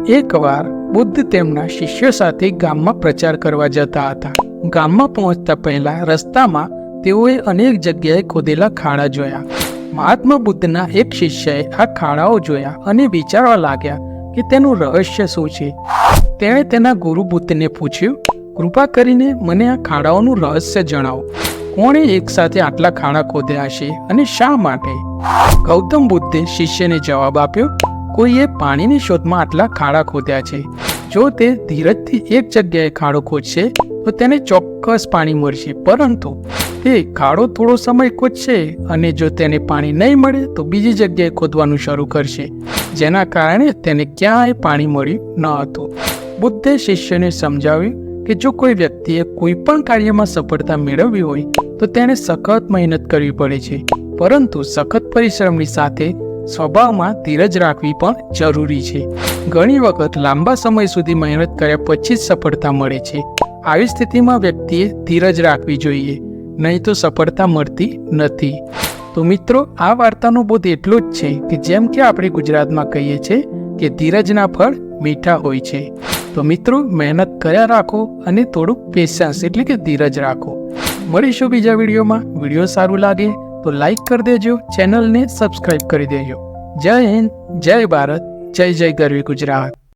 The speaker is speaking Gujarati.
એકવાર બુદ્ધ તેમના શિષ્યો સાથે ગામમાં પ્રચાર કરવા જતા હતા. ગામમાં પહોંચતા પહેલા રસ્તામાં તેઓએ અનેક જગ્યાએ ખોદેલા ખાડા જોયા. મહાત્મા બુદ્ધના એક શિષ્યએ આ ખાડાઓ જોયા અને વિચારવા લાગ્યા કે તેનું રહસ્ય શું છે. તેણે તેના ગુરુ બુદ્ધને પૂછ્યું, કૃપા કરીને મને આ ખાડાઓનું રહસ્ય જણાવો. કોણે એકસાથે આટલા ખાડા ખોદ્યા હશે અને શા માટે? ગૌતમ બુદ્ધે શિષ્યને જવાબ આપ્યો, કોઈએ પાણીની શોધમાં આટલા ખાડા ખોદ્યા છે. જો તે ધીરજથી એક જગ્યાએ ખાડો ખોદશે તો તેને ચોક્કસ પાણી મળશે, પરંતુ તે ખાડો થોડો સમય ખોદશે અને જો તેને પાણી નહીં મળે તો બીજી જગ્યાએ ખોદવાનું શરૂ કરશે, જેના કારણે તેને ક્યાંય પાણી મળ્યું ન હતું. બુદ્ધે શિષ્યને સમજાવ્યું કે જો કોઈ વ્યક્તિએ કોઈ પણ કાર્યમાં સફળતા મેળવવી હોય તો તેણે સખત મહેનત કરવી પડે છે, પરંતુ સખત પરિશ્રમની સાથે સ્વભાવમાં ધીરજ રાખવી પણ જરૂરી છે. ઘણી વખત લાંબા સમય સુધી મહેનત કર્યા પછી જ સફળતા મળે છે. આવી સ્થિતિમાં વ્યક્તિએ ધીરજ રાખવી જોઈએ, નહીં તો સફળતા મળતી નથી. તો મિત્રો, આ વાર્તાનો બોધ એટલો જ છે કે જેમ કે આપણે ગુજરાતમાં કહીએ છીએ કે ધીરજના ફળ મીઠા હોય છે. તો મિત્રો, મહેનત કર્યા રાખો અને થોડુંક પેશન્સ એટલે કે ધીરજ રાખો. મળીશું બીજા વિડીયોમાં. વિડીયો સારું લાગે તો લાઈક કરી દેજો, ચેનલને સબસ્ક્રાઈબ કરી દેજો. જય હિન્દ, જય ભારત, જય જય ગરવી ગુજરાત.